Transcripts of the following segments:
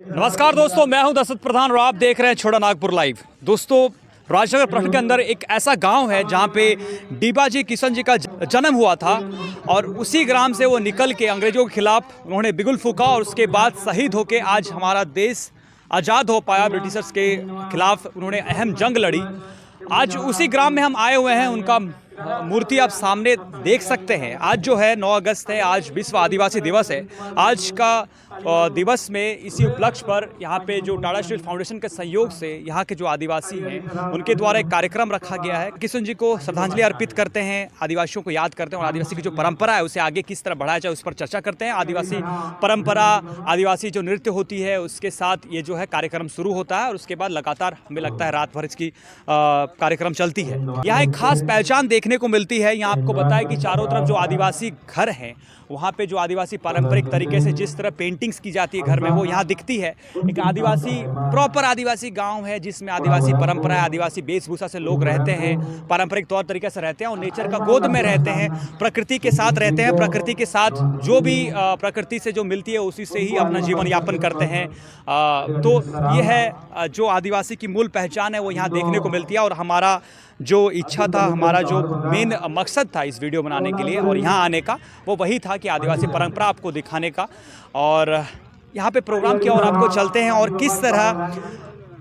नमस्कार दोस्तों, मैं हूं दशरथ प्रधान और आप देख रहे हैं छोटा नागपुर लाइव। दोस्तों, राजनगर प्रखंड के अंदर एक ऐसा गांव है जहां पे डीबाजी किशन जी का जन्म हुआ था और उसी ग्राम से वो निकल के अंग्रेजों के खिलाफ उन्होंने बिगुल फूंका और उसके बाद शहीद होके आज हमारा देश आज़ाद हो पाया। ब्रिटिशर्स के खिलाफ उन्होंने अहम जंग लड़ी। आज उसी ग्राम में हम आए हुए हैं। उनका मूर्ति आप सामने देख सकते हैं। आज जो है 9 अगस्त है, आज विश्व आदिवासी दिवस है। आज का दिवस में इसी उपलक्ष्य पर यहाँ पे जो टाटा स्टील फाउंडेशन के सहयोग से यहाँ के जो आदिवासी हैं उनके द्वारा एक कार्यक्रम रखा गया है। किशन जी को श्रद्धांजलि अर्पित करते हैं, आदिवासियों को याद करते हैं और आदिवासी की जो परंपरा है उसे आगे किस तरह बढ़ाया जाए उस पर चर्चा करते हैं। आदिवासी परंपरा, आदिवासी जो नृत्य होती है उसके साथ ये जो है कार्यक्रम शुरू होता है और उसके बाद लगातार हमें लगता है रात भर इसकी कार्यक्रम चलती है। यहाँ एक खास पहचान देखने को मिलती है। यहाँ आपको बताया कि चारों तरफ जो आदिवासी घर हैं वहाँ पे जो आदिवासी पारंपरिक तरीके से जिस तरह पेंटिंग्स की जाती है घर में वो यहाँ दिखती है। एक आदिवासी प्रॉपर आदिवासी गांव है जिसमें आदिवासी परंपरा, आदिवासी वेशभूषा से लोग रहते हैं, पारंपरिक तौर तरीके से रहते हैं और नेचर का गोद में रहते हैं, प्रकृति के साथ रहते हैं। प्रकृति के साथ जो भी प्रकृति से जो मिलती है उसी से ही अपना जीवन यापन करते हैं। तो ये है जो आदिवासी की मूल पहचान है वो यहाँ देखने को मिलती है। और हमारा जो इच्छा था, हमारा जो मेन मकसद था इस वीडियो बनाने के लिए और यहाँ आने का, वो वही था कि आदिवासी परंपरा आपको दिखाने का। और यहाँ पे प्रोग्राम की ओर आपको चलते हैं और किस तरह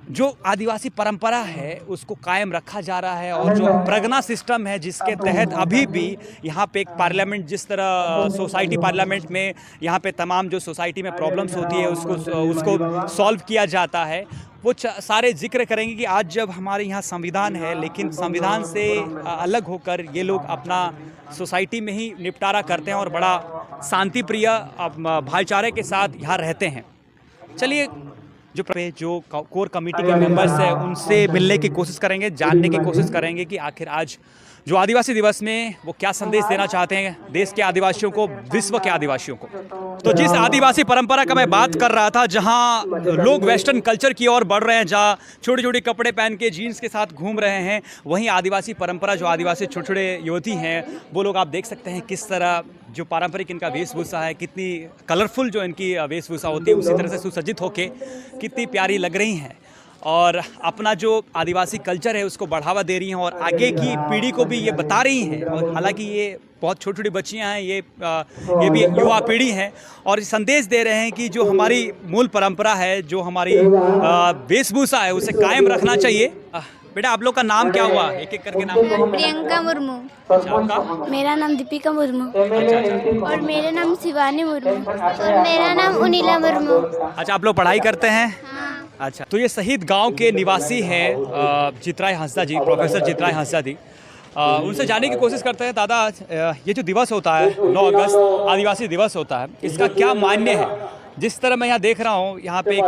जो आदिवासी परंपरा है उसको कायम रखा जा रहा है और जो प्रगना सिस्टम है जिसके तहत अभी भी यहाँ पे एक पार्लियामेंट, जिस तरह सोसाइटी पार्लियामेंट में यहाँ पे तमाम जो सोसाइटी में प्रॉब्लम्स होती है उसको सॉल्व किया जाता है, वो सारे जिक्र करेंगे कि आज जब हमारे यहाँ संविधान है लेकिन संविधान से अलग होकर ये लोग अपना सोसाइटी में ही निपटारा करते हैं और बड़ा शांति प्रिय भाईचारे के साथ यहाँ रहते हैं। चलिए जो कोर कमेटी के मेंबर्स हैं उनसे मिलने की कोशिश करेंगे, जानने की कोशिश करेंगे कि आखिर आज जो आदिवासी दिवस में वो क्या संदेश देना चाहते हैं देश के आदिवासियों को, विश्व के आदिवासियों को। तो जिस आदिवासी परंपरा का मैं बात कर रहा था, जहां लोग वेस्टर्न कल्चर की ओर बढ़ रहे हैं, जहां छोटे छोटे कपड़े पहन के जीन्स के साथ घूम रहे हैं, वहीं आदिवासी परंपरा जो आदिवासी छोटे छोटे युवती हैं वो लोग आप देख सकते हैं किस तरह जो पारंपरिक इनका वेशभूषा है, कितनी कलरफुल जो इनकी वेशभूषा होती है, उसी तरह से सुसज्जित होके कितनी प्यारी लग रही हैं और अपना जो आदिवासी कल्चर है उसको बढ़ावा दे रही हैं और आगे की पीढ़ी को भी ये बता रही हैं। और हालांकि ये बहुत छोटी छोटी बच्चियां हैं, ये भी युवा पीढ़ी हैं और संदेश दे रहे हैं कि जो हमारी मूल परंपरा है, जो हमारी वेशभूषा है उसे कायम रखना चाहिए। बेटा, आप लोग का नाम क्या हुआ? एक एक करके नाम। प्रियंका मुर्मू। अच्छा, आपका? मेरा नाम दीपिका मुर्मू। अच्छा। और मेरा नाम शिवानी मुर्मू। और मेरा नाम उनीला मुर्मू। अच्छा, आप लोग पढ़ाई करते हैं? हाँ। अच्छा, तो ये शहीद गांव के निवासी हैं चित्राय हंसदा जी, प्रोफेसर चित्राय हंसदा जी। उनसे जानने की कोशिश करते हैं। दादा, ये जो दिवस होता है 9 अगस्त आदिवासी दिवस होता है, इसका क्या मान्य है? जिस तरह मैं यहाँ देख रहा हूँ यहाँ पे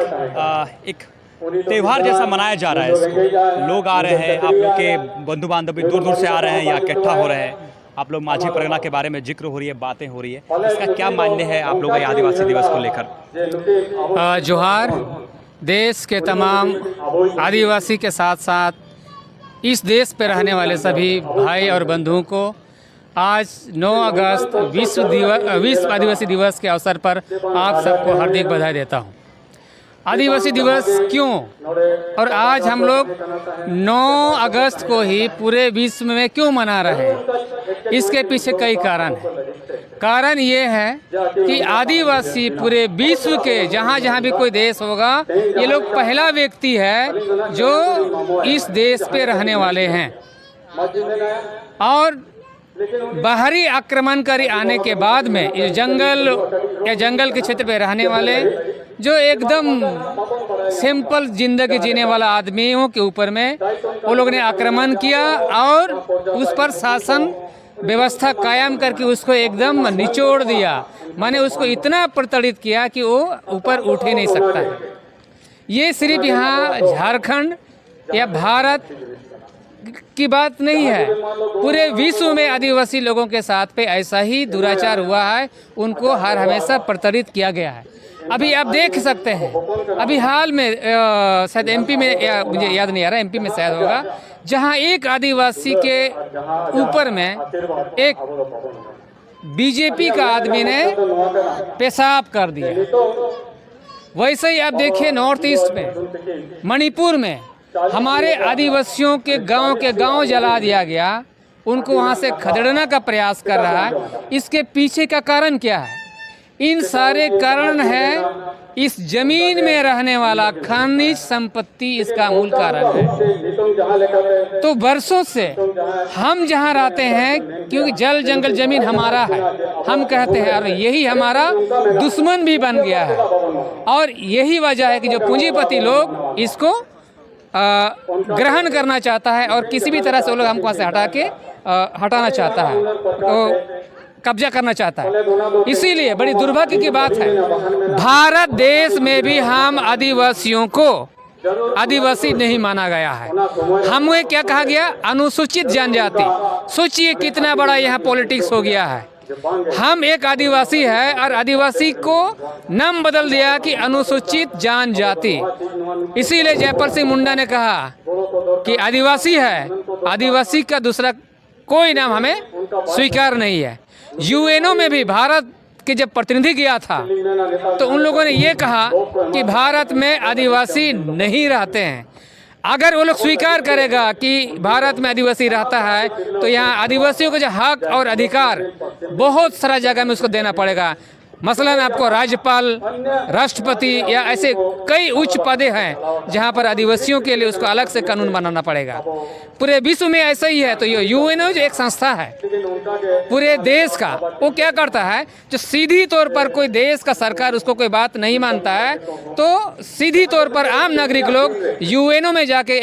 एक त्यौहार जैसा मनाया जा रहा है। इसको लोग आ रहे हैं, आप लोग के बंधु बांधव भी दूर दूर से आ रहे हैं, यहाँ इकट्ठा हो रहे हैं, आप लोग माझी परगना के बारे में जिक्र हो रही है, बातें हो रही है, इसका क्या मान्य है आप लोगों का आदिवासी दिवस को लेकर? जोहार। देश के तमाम आदिवासी के साथ साथ इस देश पे रहने वाले सभी भाई और बंधुओं को आज 9 अगस्त विश्व आदिवासी दिवस के अवसर पर आप सबको हार्दिक बधाई देता हूँ। आदिवासी दिवस क्यों और आज हम लोग 9 अगस्त को ही पूरे विश्व में क्यों मना रहे हैं, इसके पीछे कई कारण हैं। कारण ये है कि आदिवासी पूरे विश्व के जहाँ जहाँ भी कोई देश होगा, ये लोग पहला व्यक्ति है जो इस देश पे रहने वाले हैं और बाहरी आक्रमणकारी आने के बाद में इस जंगल के क्षेत्र पे रहने वाले जो एकदम सिंपल जिंदगी जीने वाला आदमियों के ऊपर में वो लोग ने आक्रमण किया और उस पर शासन व्यवस्था कायम करके उसको एकदम निचोड़ दिया। माने उसको इतना प्रताड़ित किया कि वो ऊपर उठ ही नहीं सकता है। ये सिर्फ यहाँ झारखंड या भारत की बात नहीं है, पूरे विश्व में आदिवासी लोगों के साथ पे ऐसा ही दुराचार हुआ है, उनको हर हमेशा प्रताड़ित किया गया है। अभी आप देख सकते हैं, अभी हाल में शायद एमपी में, मुझे याद नहीं आ रहा, एमपी में शायद होगा, जहां एक आदिवासी के ऊपर में एक बीजेपी का आदमी ने पेशाब कर दिया। वैसे ही आप देखिए नॉर्थ ईस्ट में, मणिपुर में हमारे आदिवासियों के गांव जला दिया गया, उनको वहां से खदेड़ने का प्रयास कर रहा है। इसके पीछे का कारण क्या है? इन सारे कारण है इस जमीन में रहने वाला खनिज संपत्ति, इसका मूल कारण है। तो वर्षों से हम जहाँ रहते हैं, क्योंकि जल जंगल जमीन हमारा है, हम कहते हैं, और यही हमारा दुश्मन भी बन गया है। और यही वजह है कि जो पूंजीपति लोग इसको ग्रहण करना चाहता है और किसी भी तरह से वो लोग हमको वहाँ से हटाना चाहता है, तो कब्जा करना चाहता है। इसीलिए बड़ी दुर्भाग्य की बात है, भारत देश में भी हम आदिवासियों को आदिवासी नहीं माना गया है। हमें क्या कहा गया? अनुसूचित जनजाति। सोचिए कितना बड़ा यहाँ पॉलिटिक्स हो गया है। हम एक आदिवासी है और आदिवासी को नाम बदल दिया कि अनुसूचित जनजाति। इसीलिए जयपाल सिंह मुंडा ने कहा कि आदिवासी है, आदिवासी का दूसरा कोई नाम हमें स्वीकार नहीं है। यूएनओ में भी भारत के जब प्रतिनिधि गया था तो उन लोगों ने ये कहा कि भारत में आदिवासी नहीं रहते हैं। अगर वो लोग स्वीकार करेगा कि भारत में आदिवासी रहता है तो यहाँ आदिवासियों को जो हक और अधिकार बहुत सारा जगह में उसको देना पड़ेगा। मसलन आपको राज्यपाल, राष्ट्रपति या ऐसे कई उच्च पदे हैं जहाँ पर आदिवासियों के लिए उसको अलग से कानून बनाना पड़ेगा। पूरे विश्व में ऐसा ही है। तो ये यूएनओ जो एक संस्था है पूरे देश का, वो क्या करता है, जो सीधी तौर पर कोई देश का सरकार उसको कोई बात नहीं मानता है तो सीधी तौर पर आम नागरिक लोग यूएनओ में जाके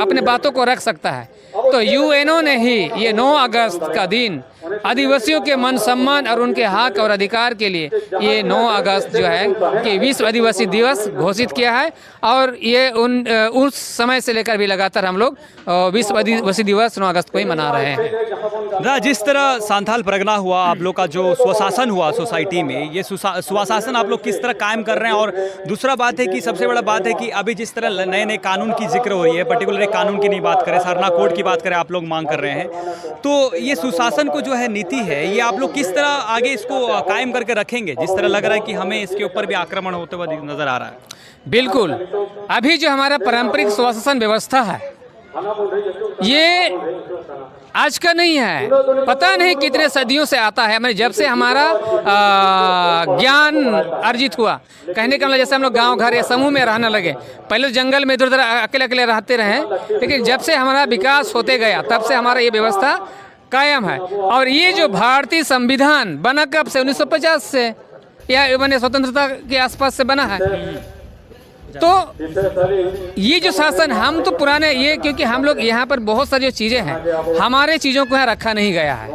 अपने बातों को रख सकता है। तो यूएनओ ने ही ये 9 अगस्त का दिन आदिवासियों के मान सम्मान और उनके हक और अधिकार के लिए ये 9 अगस्त जो है कि विश्व आदिवासी दिवस घोषित किया है। और ये उस समय से लेकर भी लगातार हम लोग विश्व आदिवासी दिवस 9 अगस्त को ही मना रहे हैं। जिस तरह सांथाल परगना हुआ, आप लोग का जो स्वशासन हुआ सोसाइटी में, ये स्वशासन आप लोग किस तरह कायम कर रहे हैं? और दूसरा बात है कि सबसे बड़ा बात है कि अभी जिस तरह नए नए कानून की जिक्र हो रही है, पर्टिकुलर एक कानून की नहीं बात करें, सरना कोड की बात करें, आप लोग मांग कर रहे हैं, तो ये सुशासन को जो है नीति है, ये आप लोग किस तरह आगे इसको कायम करके रखेंगे? जिस तरह लग रहा है कि हमें इसके ऊपर भी आक्रमण होते हुए नजर आ रहा है। बिल्कुल, अभी जो हमारा पारंपरिक स्वशासन व्यवस्था है ये आज का नहीं है, पता नहीं कितने सदियों से आता है। मैंने जब से हमारा ज्ञान अर्जित हुआ, कहने का मतलब जैसे हम लोग गांव घर या समूह में रहने लगे, पहले तो जंगल में इधर उधर अकेले अकेले रहते रहे, लेकिन जब से हमारा विकास होते गया तब से हमारा ये व्यवस्था कायम है। और ये जो भारतीय संविधान बना कब से? 1950 से, या मैंने स्वतंत्रता के आसपास से बना है। तो ये जो शासन, हम तो पुराने ये, क्योंकि हम लोग यहाँ पर बहुत सारी जो चीज़ें हैं हमारे चीज़ों को यहाँ रखा नहीं गया है।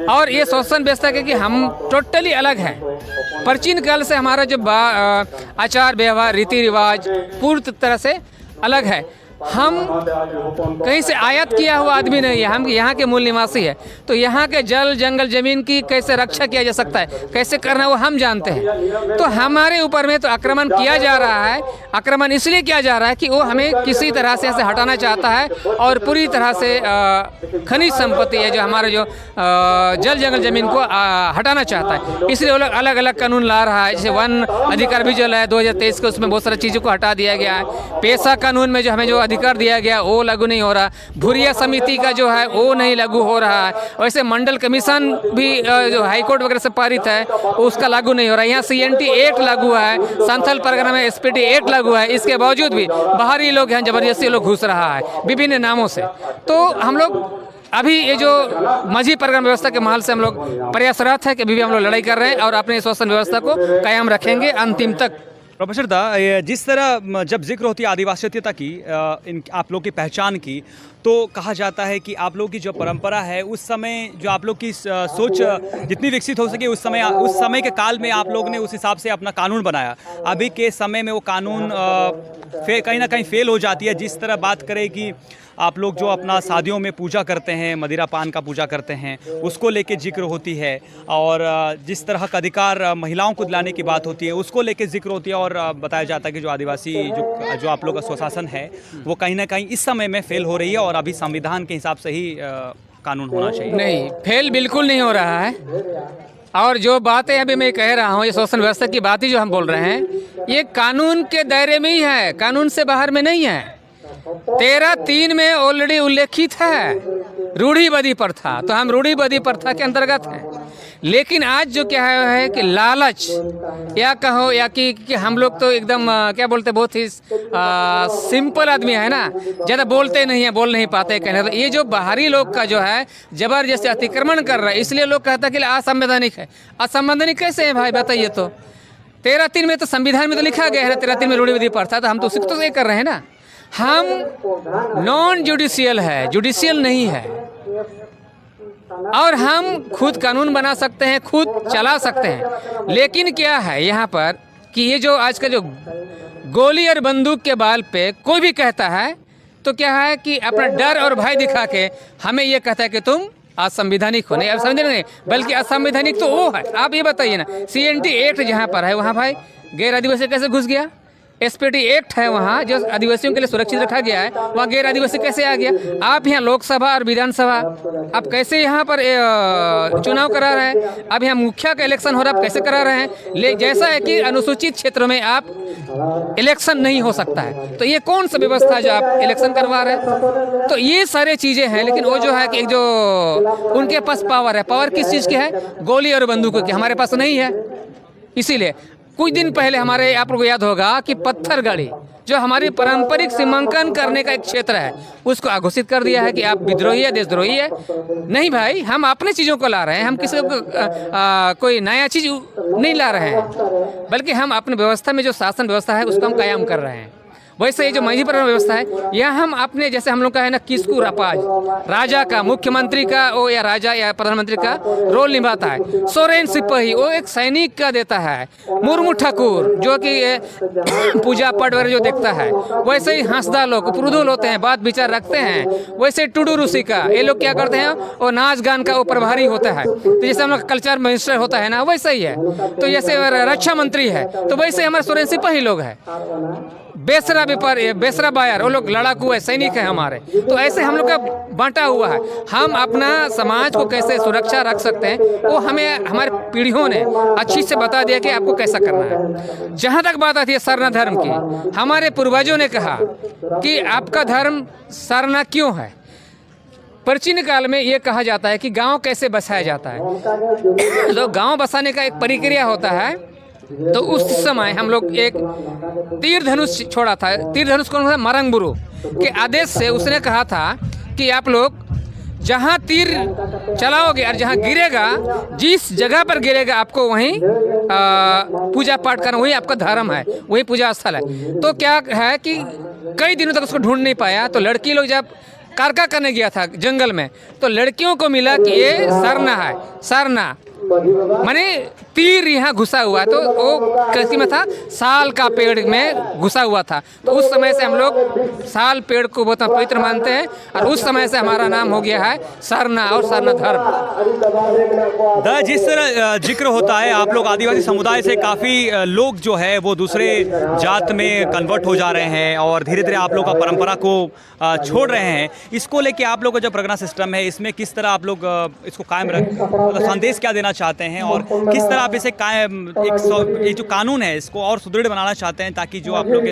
और ये शासन व्यवस्था क्योंकि हम टोटली अलग हैं। प्राचीन काल से हमारा जो आचार व्यवहार रीति रिवाज पूरी तरह से अलग है। हम कहीं से आयात किया हुआ आदमी नहीं है, हम यहाँ के मूल निवासी है। तो यहाँ के जल जंगल जमीन की कैसे रक्षा किया जा सकता है, कैसे करना वो हम जानते हैं। तो हमारे ऊपर में तो आक्रमण किया जा रहा है। आक्रमण इसलिए किया जा रहा है कि वो हमें किसी तरह से ऐसे हटाना चाहता है और पूरी तरह से खनिज संपत्ति है जो हमारे जो जल जंगल जमीन को हटाना चाहता है। इसलिए वो लोग अलग अलग कानून ला रहा है। जैसे वन अधिकार भी जो है 2023 के, उसमें बहुत सारी चीज़ों को हटा दिया गया है। पेशा कानून में जो हमें जो अधिकार दिया गया वो लागू नहीं हो रहा। भूरिया समिति का जो है वो नहीं लागू हो रहा है। वैसे मंडल कमीशन भी जो हाईकोर्ट वगैरह से पारित है उसका लागू नहीं हो रहा है। यहाँ CNT एक्ट लागू है, सांथाल परगना में SPD एक्ट लागू है। इसके बावजूद भी बाहरी लोग यहाँ जबरदस्ती लोग घुस रहा है विभिन्न नामों से। तो हम लोग अभी ये जो माझी परगना व्यवस्था के महल से हम लोग प्रयासरत है कि अभी भी हम लोग लड़ाई कर रहे हैं और अपने शासन व्यवस्था को कायम रखेंगे अंतिम तक। प्रोफेसर दा, जिस तरह जब जिक्र होती है आदिवासीयता की, इन आप लोग की पहचान की, तो कहा जाता है कि आप लोग की जो परंपरा है उस समय जो आप लोग की सोच जितनी विकसित हो सके उस समय के काल में आप लोग ने उस हिसाब से अपना कानून बनाया। अभी के समय में वो कानून कहीं ना कहीं फेल हो जाती है। जिस तरह बात करें कि आप लोग जो अपना शादियों में पूजा करते हैं, मदिरा पान का पूजा करते हैं, उसको लेके जिक्र होती है। और जिस तरह का अधिकार महिलाओं को दिलाने की बात होती है उसको लेके जिक्र होती है। और बताया जाता है कि जो आदिवासी जो आप लोग का स्वशासन है वो कहीं ना कहीं इस समय में फेल हो रही है और अभी संविधान के हिसाब से ही कानून होना चाहिए। नहीं, फेल बिल्कुल नहीं हो रहा है। और जो बातें अभी मैं कह रहा हूँ, ये शासन व्यवस्था की बात ही जो हम बोल रहे हैं, ये कानून के दायरे में ही है, कानून से बाहर में नहीं है। 13(3) में ऑलरेडी उल्लेखित है रूढ़िवादी प्रथा, तो हम रूढ़िवादी प्रथा के अंतर्गत हैं। लेकिन आज जो क्या है कि लालच या कहो या कि हम लोग तो एकदम क्या बोलते, बहुत ही सिंपल आदमी है ना, ज़्यादा बोलते नहीं है, बोल नहीं पाते कहने। तो ये जो बाहरी लोग का जो है जबरदस्ती अतिक्रमण कर रहा है, इसलिए लोग कहते हैं कि असंवैधानिक है। असंवैधानिक कैसे है भाई, बताइए तो। 13(3) में तो संविधान में तो लिखा गया है 13(3) में रूढ़िवादी प्रथा, तो हम तो उसी तो ये कर रहे हैं ना। हम नॉन जुडिशियल है, जुडिशियल नहीं है, और हम खुद कानून बना सकते हैं, खुद चला सकते हैं। लेकिन क्या है यहाँ पर कि ये जो आज का जो गोली और बंदूक के बाल पे कोई भी कहता है, तो क्या है कि अपना डर और भय दिखा के हमें ये कहता है कि तुम असंवैधानिक हो। नहीं, असंवैधानिक नहीं, बल्कि असंवैधानिक तो वो है। आप ये बताइए ना, CNT एक्ट जहाँ पर है वहाँ भाई गैर आदिवासी कैसे घुस गया? SPT एक्ट है वहाँ जो आदिवासियों के लिए सुरक्षित रखा गया है, वहाँ गैर आदिवासी कैसे आ गया? आप यहाँ लोकसभा और विधानसभा आप कैसे यहाँ पर चुनाव करा रहे हैं? अब यहाँ मुखिया का इलेक्शन हो रहा है, आप कैसे करा रहे हैं? जैसा है कि अनुसूचित क्षेत्रों में आप इलेक्शन नहीं हो सकता है, तो ये कौन सा व्यवस्था है जो आप इलेक्शन करवा रहे हैं? तो ये सारे चीज़ें हैं। लेकिन वो जो है कि जो उनके पास पावर है, पावर किस चीज़ की है? गोली और बंदूकों की। हमारे पास नहीं है। इसीलिए कुछ दिन पहले हमारे, आप लोगों को याद होगा कि पत्थरगढ़ी जो हमारी पारंपरिक सीमांकन करने का एक क्षेत्र है, उसको घोषित कर दिया है कि आप विद्रोही है, देशद्रोही है। नहीं भाई, हम अपने चीज़ों को ला रहे हैं, हम किसी को कोई नया चीज़ नहीं ला रहे हैं, बल्कि हम अपनी व्यवस्था में जो शासन व्यवस्था है उसको हम कायम कर रहे हैं। वैसे ये जो महीपरम व्यवस्था है, यह हम अपने, जैसे हम लोग का है ना किसकू रपाज, राजा का, मुख्यमंत्री का वो या राजा या प्रधानमंत्री का रोल निभाता है। सोरेन सिपाही वो एक सैनिक का देता है। मुर्मू ठाकुर जो कि पूजा पाठ वगैरह जो देखता है, वैसे ही हंसदा लोग पुरुदुल होते हैं, बात विचार रखते हैं। वैसे टुडू ऋषि का ये लोग क्या करते हैं, वो नाच गान का वो प्रभारी होता है। तो जैसे हम लोग कल्चर मिनिस्टर होता है ना, वैसा ही है। तो जैसे रक्षा मंत्री है, तो वैसे हमारे सोरेन सिपाही लोग हैं। बेसरा बायर वो लोग लड़ाकू है, सैनिक है हमारे। तो ऐसे हम लोग का बांटा हुआ है। हम अपना समाज को कैसे सुरक्षा रख सकते हैं, वो हमें हमारे पीढ़ियों ने अच्छी से बता दिया कि आपको कैसा करना है। जहाँ तक बात आती है सरना धर्म की, हमारे पूर्वजों ने कहा कि आपका धर्म सरना क्यों है। प्राचीन काल में ये कहा जाता है कि गांव कैसे बसाया जाता है। तो गांव बसाने का एक प्रक्रिया होता है। तो उस समय हम लोग एक तीर धनुष छोड़ा था। तीर धनुष कौन था? मरंगबुरु के आदेश से उसने कहा था कि आप लोग जहाँ तीर चलाओगे और जहाँ गिरेगा, जिस जगह पर गिरेगा आपको वहीं पूजा पाठ करना, वही आपका धर्म है, वही पूजा स्थल है। तो क्या है कि कई दिनों तक उसको ढूंढ नहीं पाया। तो लड़की लोग जब कारका करने गया था जंगल में, तो लड़कियों को मिला कि ये सरना है। सरना माने तीर यहाँ घुसा हुआ, तो वो कैसी में था? साल का पेड़ में घुसा हुआ था। तो उस समय से हम लोग साल पेड़ को बहुत पवित्र मानते हैं, और उस समय से हमारा नाम हो गया है सरना और सरना धर्म। जिस तरह जिक्र होता है, आप लोग आदिवासी समुदाय से काफ़ी लोग जो है वो दूसरे जात में कन्वर्ट हो जा रहे हैं, और धीरे धीरे आप लोग का परंपरा को छोड़ रहे हैं। इसको लेके आप लोग का जो प्रगना सिस्टम है, इसमें किस तरह आप लोग इसको कायम रख, मतलब संदेश क्या देना चाहते हैं, और किस तरह आप इसे कायम एक जो कानून है इसको और सुदृढ़ बनाना चाहते हैं, ताकि जो आप लोग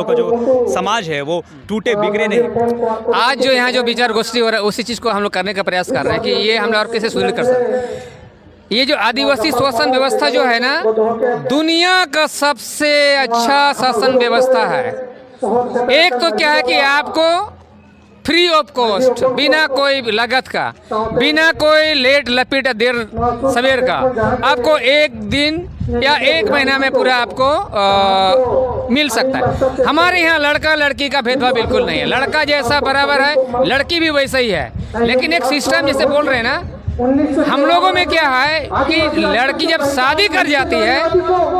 का जो समाज है वो टूटे बिगड़े नहीं। आज जो यहाँ जो विचार गोष्ठी हो रहा है, उसी चीज़ को हम लोग करने का प्रयास कर रहे हैं कि ये हम लोग और कैसे सुदृढ़ कर सकते हैं। ये जो आदिवासी शासन व्यवस्था जो है ना, दुनिया का सबसे अच्छा शासन व्यवस्था है। एक तो क्या है कि आपको फ्री ऑफ कॉस्ट, बिना कोई लागत का, बिना कोई लेट लपेट देर सवेर का, आपको एक दिन या एक महीना में पूरा आपको मिल सकता है। हमारे यहाँ लड़का लड़की का भेदभाव बिल्कुल नहीं है। लड़का जैसा बराबर है, लड़की भी वैसा ही है। लेकिन एक सिस्टम जैसे बोल रहे हैं ना, हम लोगों में क्या है कि लड़की जब शादी कर जाती है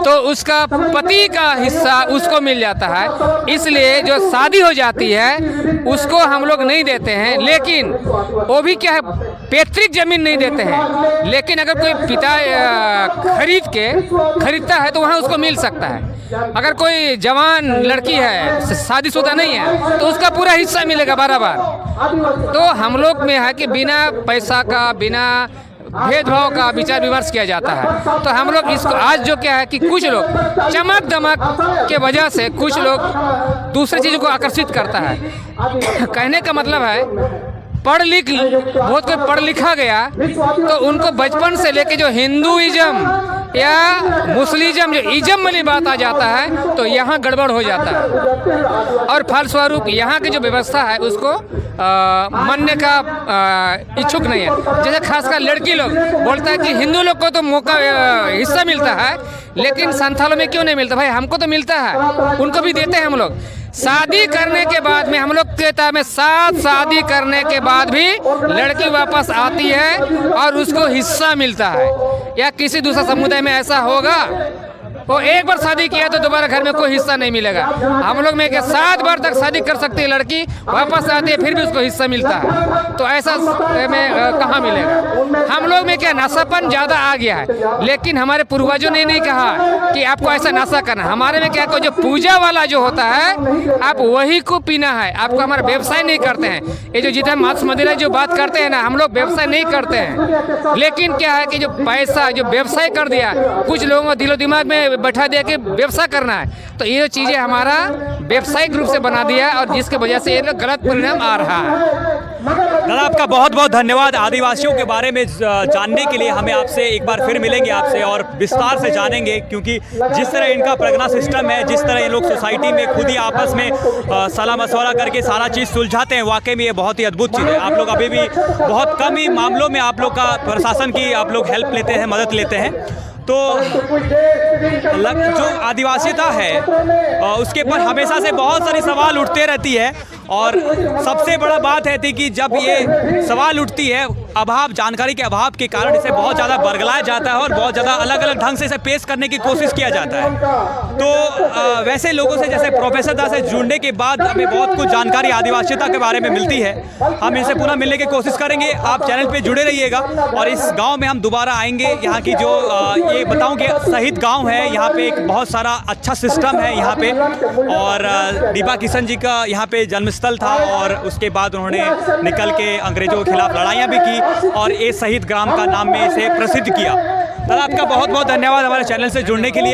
तो उसका पति का हिस्सा उसको मिल जाता है। इसलिए जो शादी हो जाती है उसको हम लोग नहीं देते हैं। लेकिन वो भी क्या है, पैतृक जमीन नहीं देते हैं। लेकिन अगर कोई पिता खरीदता है तो वहाँ उसको मिल सकता है। अगर कोई जवान लड़की है, शादीशुदा नहीं है, तो उसका पूरा हिस्सा मिलेगा बराबर। तो हम लोग में है कि बिना पैसा का, बिना भेदभाव का विचार विमर्श किया जाता है। तो हम लोग इसको आज जो क्या है कि कुछ लोग चमक दमक के वजह से कुछ लोग दूसरी चीज़ों को आकर्षित करता है। कहने का मतलब है बहुत कोई पढ़ लिखा गया तो उनको बचपन से लेके जो हिंदुइज्म या मुस्लिम जो इज्म वाली बात आ जाता है तो यहाँ गड़बड़ हो जाता है और फलस्वरूप यहाँ की जो व्यवस्था है उसको मानने का इच्छुक नहीं है। जैसे खासकर लड़की लोग बोलता है कि हिंदू लोग को तो मौका हिस्सा मिलता है लेकिन संथालों में क्यों नहीं मिलता। भाई हमको तो मिलता है, उनको भी देते हैं हम लोग। शादी करने के बाद में हम लोग कहता में 7 शादी करने के बाद भी लड़की वापस आती है और उसको हिस्सा मिलता है। या किसी दूसरा समुदाय में ऐसा होगा वो एक बार शादी किया तो दोबारा घर में कोई हिस्सा नहीं मिलेगा। हम लोग में 7 बार तक शादी कर सकती है लड़की, वापस आती है फिर भी उसको हिस्सा मिलता है। तो ऐसा में कहाँ मिलेगा। हम लोग में क्या नशापन ज़्यादा आ गया है, लेकिन हमारे पूर्वजों ने नहीं कहा कि आपको ऐसा नशा करना। हमारे में क्या जो पूजा वाला जो होता है आप वही को पीना है, आपको हमारा व्यवसाय नहीं करते हैं। ये जो जितना मांस मदिरा जो बात करते हैं ना, हम लोग व्यवसाय नहीं करते हैं। लेकिन क्या है कि जो पैसा जो व्यवसाय कर दिया कुछ लोगों को दिलो दिमाग में बैठा दिया कि व्यवसाय करना है, तो ये चीज़ें हमारा व्यावसायिक रूप से बना दिया और जिसके वजह से ये गलत परिणाम आ रहा है। दादा आपका बहुत बहुत धन्यवाद। आदिवासियों के बारे में जानने के लिए हमें आपसे एक बार फिर मिलेंगे आपसे और विस्तार से जानेंगे, क्योंकि जिस तरह इनका प्रगना सिस्टम है, जिस तरह ये लोग सोसाइटी में खुद ही आपस में सलाह मशवरा करके सारा चीज़ सुलझाते हैं, वाकई में ये बहुत ही अद्भुत चीज़ है। आप लोग अभी भी बहुत कम ही मामलों में आप लोग का प्रशासन की आप लोग हेल्प लेते हैं, मदद लेते हैं। तो जो आदिवासीता है उसके ऊपर हमेशा से बहुत सारी सवाल उठते रहती है और सबसे बड़ा बात है थी कि जब ये सवाल उठती है अभाव जानकारी के अभाव के कारण इसे बहुत ज़्यादा बरगलाया जाता है और बहुत ज़्यादा अलग अलग ढंग से इसे पेश करने की कोशिश किया जाता है। तो वैसे लोगों से जैसे प्रोफेसर दा से जुड़ने के बाद हमें बहुत कुछ जानकारी आदिवासीता के बारे में मिलती है। हम इनसे पुनः मिलने की कोशिश करेंगे। आप चैनल पे जुड़े रहिएगा और इस गांव में हम दोबारा आएंगे। यहाँ की जो ये बताऊँ कि शहीद गाँव है, यहाँ पे एक बहुत सारा अच्छा सिस्टम है यहाँ पे। और डीबा किशन जी का यहाँ पे जन्मस्थल था और उसके बाद उन्होंने निकल के अंग्रेजों के खिलाफ लड़ाइयाँ भी की और ये शहीद ग्राम का नाम में इसे प्रसिद्ध किया। दादा आपका बहुत बहुत धन्यवाद हमारे चैनल से जुड़ने के लिए।